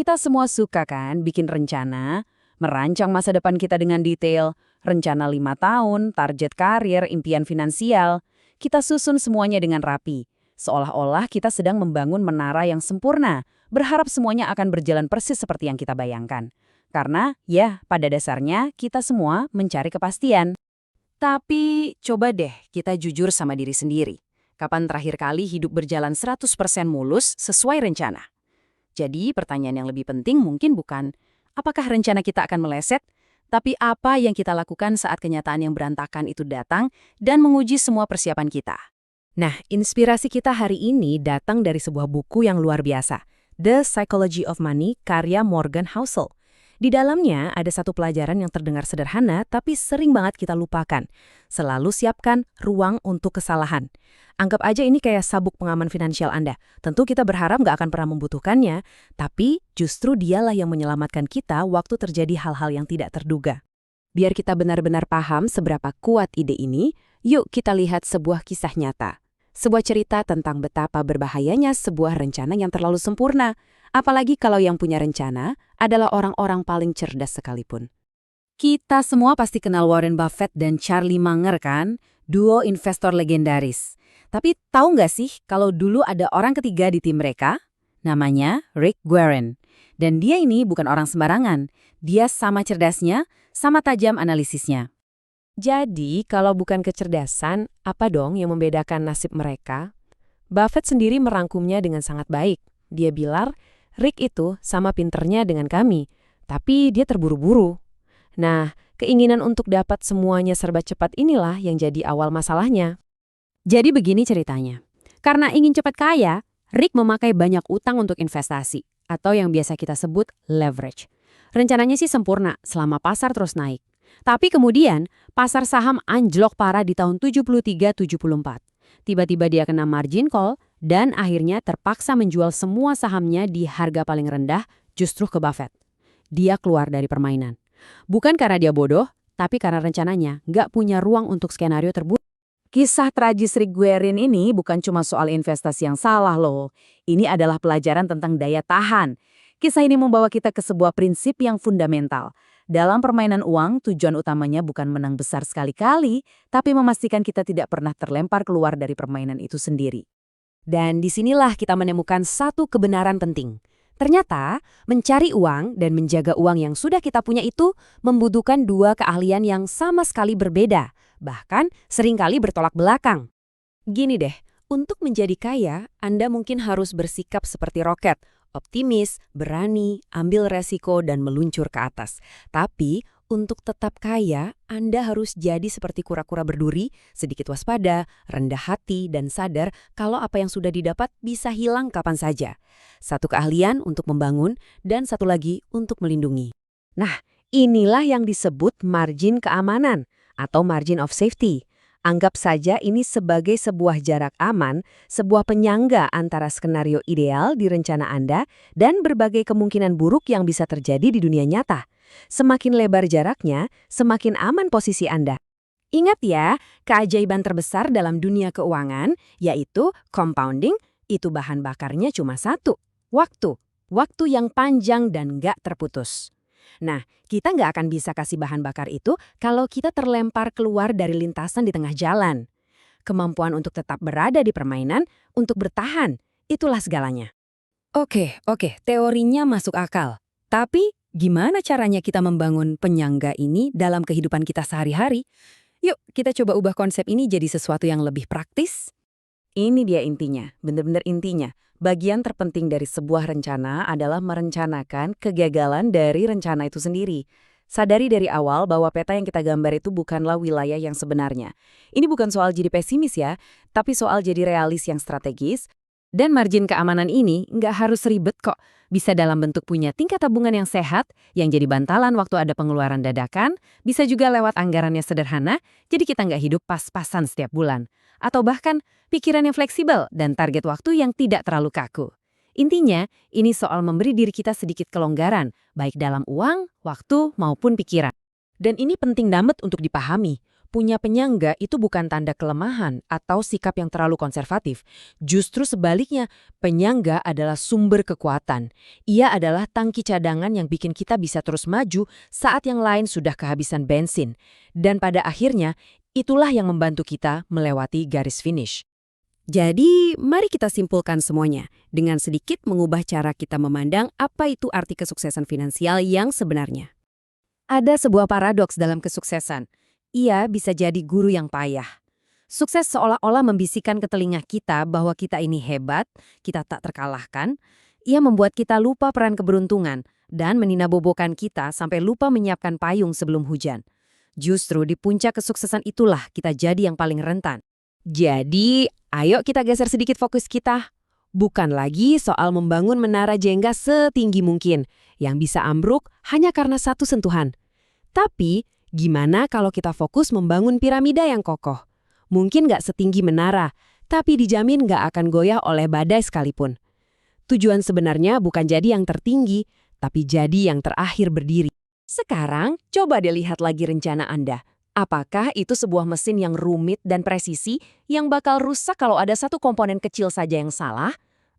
Kita semua suka kan bikin rencana, merancang masa depan kita dengan detail, rencana 5 tahun, target karir, impian finansial. Kita susun semuanya dengan rapi. Seolah-olah kita sedang membangun menara yang sempurna, berharap semuanya akan berjalan persis seperti yang kita bayangkan. Karena, ya, pada dasarnya kita semua mencari kepastian. Tapi, coba deh kita jujur sama diri sendiri. Kapan terakhir kali hidup berjalan 100% mulus sesuai rencana? Jadi, pertanyaan yang lebih penting mungkin bukan, apakah rencana kita akan meleset, tapi apa yang kita lakukan saat kenyataan yang berantakan itu datang dan menguji semua persiapan kita. Nah, inspirasi kita hari ini datang dari sebuah buku yang luar biasa, The Psychology of Money, karya Morgan Housel. Di dalamnya ada satu pelajaran yang terdengar sederhana tapi sering banget kita lupakan. Selalu siapkan ruang untuk kesalahan. Anggap aja ini kayak sabuk pengaman finansial Anda. Tentu kita berharap nggak akan pernah membutuhkannya, tapi justru dialah yang menyelamatkan kita waktu terjadi hal-hal yang tidak terduga. Biar kita benar-benar paham seberapa kuat ide ini, yuk kita lihat sebuah kisah nyata. Sebuah cerita tentang betapa berbahayanya sebuah rencana yang terlalu sempurna. Apalagi kalau yang punya rencana adalah orang-orang paling cerdas sekalipun. Kita semua pasti kenal Warren Buffett dan Charlie Munger kan? Duo investor legendaris. Tapi tahu nggak sih kalau dulu ada orang ketiga di tim mereka? Namanya Rick Warren. Dan dia ini bukan orang sembarangan. Dia sama cerdasnya, sama tajam analisisnya. Jadi, kalau bukan kecerdasan, apa dong yang membedakan nasib mereka? Buffett sendiri merangkumnya dengan sangat baik. Dia bilang, Rick itu sama pinternya dengan kami, tapi dia terburu-buru. Nah, keinginan untuk dapat semuanya serba cepat inilah yang jadi awal masalahnya. Jadi begini ceritanya. Karena ingin cepat kaya, Rick memakai banyak utang untuk investasi, atau yang biasa kita sebut leverage. Rencananya sih sempurna selama pasar terus naik. Tapi kemudian, pasar saham anjlok parah di tahun 73-74. Tiba-tiba dia kena margin call dan akhirnya terpaksa menjual semua sahamnya di harga paling rendah justru ke Buffett. Dia keluar dari permainan. Bukan karena dia bodoh, tapi karena rencananya nggak punya ruang untuk skenario terburuk. Kisah tragis Rick Warren ini bukan cuma soal investasi yang salah loh. Ini adalah pelajaran tentang daya tahan. Kisah ini membawa kita ke sebuah prinsip yang fundamental. Dalam permainan uang, tujuan utamanya bukan menang besar sekali-kali, tapi memastikan kita tidak pernah terlempar keluar dari permainan itu sendiri. Dan disinilah kita menemukan satu kebenaran penting. Ternyata, mencari uang dan menjaga uang yang sudah kita punya itu membutuhkan dua keahlian yang sama sekali berbeda, bahkan seringkali bertolak belakang. Gini deh, untuk menjadi kaya, Anda mungkin harus bersikap seperti roket, optimis, berani, ambil resiko, dan meluncur ke atas. Tapi, untuk tetap kaya, Anda harus jadi seperti kura-kura berduri, sedikit waspada, rendah hati, dan sadar kalau apa yang sudah didapat bisa hilang kapan saja. Satu keahlian untuk membangun, dan satu lagi untuk melindungi. Nah, inilah yang disebut margin keamanan, atau margin of safety. Anggap saja ini sebagai sebuah jarak aman, sebuah penyangga antara skenario ideal di rencana Anda dan berbagai kemungkinan buruk yang bisa terjadi di dunia nyata. Semakin lebar jaraknya, semakin aman posisi Anda. Ingat ya, keajaiban terbesar dalam dunia keuangan, yaitu compounding, itu bahan bakarnya cuma satu, waktu. Waktu yang panjang dan nggak terputus. Nah, kita nggak akan bisa kasih bahan bakar itu kalau kita terlempar keluar dari lintasan di tengah jalan. Kemampuan untuk tetap berada di permainan, untuk bertahan, itulah segalanya. Oke, teorinya masuk akal. Tapi, gimana caranya kita membangun penyangga ini dalam kehidupan kita sehari-hari? Yuk, kita coba ubah konsep ini jadi sesuatu yang lebih praktis. Ini dia intinya, benar-benar intinya. Bagian terpenting dari sebuah rencana adalah merencanakan kegagalan dari rencana itu sendiri. Sadari dari awal bahwa peta yang kita gambar itu bukanlah wilayah yang sebenarnya. Ini bukan soal jadi pesimis ya, tapi soal jadi realis yang strategis. Dan margin keamanan ini nggak harus ribet kok. Bisa dalam bentuk punya tingkat tabungan yang sehat, yang jadi bantalan waktu ada pengeluaran dadakan, bisa juga lewat anggarannya sederhana, jadi kita nggak hidup pas-pasan setiap bulan. Atau bahkan pikiran yang fleksibel dan target waktu yang tidak terlalu kaku. Intinya, ini soal memberi diri kita sedikit kelonggaran, baik dalam uang, waktu, maupun pikiran. Dan ini penting banget untuk dipahami. punya penyangga itu bukan tanda kelemahan atau sikap yang terlalu konservatif. Justru sebaliknya, penyangga adalah sumber kekuatan. Ia adalah tangki cadangan yang bikin kita bisa terus maju saat yang lain sudah kehabisan bensin. Dan pada akhirnya, itulah yang membantu kita melewati garis finish. Jadi, mari kita simpulkan semuanya dengan sedikit mengubah cara kita memandang apa itu arti kesuksesan finansial yang sebenarnya. Ada sebuah paradoks dalam kesuksesan. Ia bisa jadi guru yang payah. Sukses seolah-olah membisikkan ke telinga kita bahwa kita ini hebat, kita tak terkalahkan. Ia membuat kita lupa peran keberuntungan dan meninabobokan kita sampai lupa menyiapkan payung sebelum hujan. Justru di puncak kesuksesan itulah kita jadi yang paling rentan. Jadi, ayo kita geser sedikit fokus kita. Bukan lagi soal membangun menara Jenga setinggi mungkin, yang bisa ambruk hanya karena satu sentuhan. Tapi, gimana kalau kita fokus membangun piramida yang kokoh? Mungkin nggak setinggi menara, tapi dijamin nggak akan goyah oleh badai sekalipun. Tujuan sebenarnya bukan jadi yang tertinggi, tapi jadi yang terakhir berdiri. Sekarang, coba dilihat lagi rencana Anda. Apakah itu sebuah mesin yang rumit dan presisi yang bakal rusak kalau ada satu komponen kecil saja yang salah?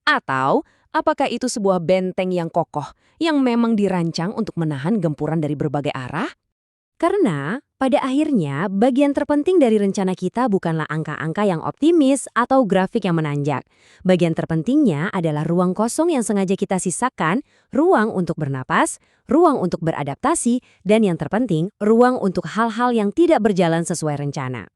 Atau apakah itu sebuah benteng yang kokoh yang memang dirancang untuk menahan gempuran dari berbagai arah? Karena pada akhirnya bagian terpenting dari rencana kita bukanlah angka-angka yang optimis atau grafik yang menanjak. Bagian terpentingnya adalah ruang kosong yang sengaja kita sisakan, ruang untuk bernapas, ruang untuk beradaptasi, dan yang terpenting, ruang untuk hal-hal yang tidak berjalan sesuai rencana.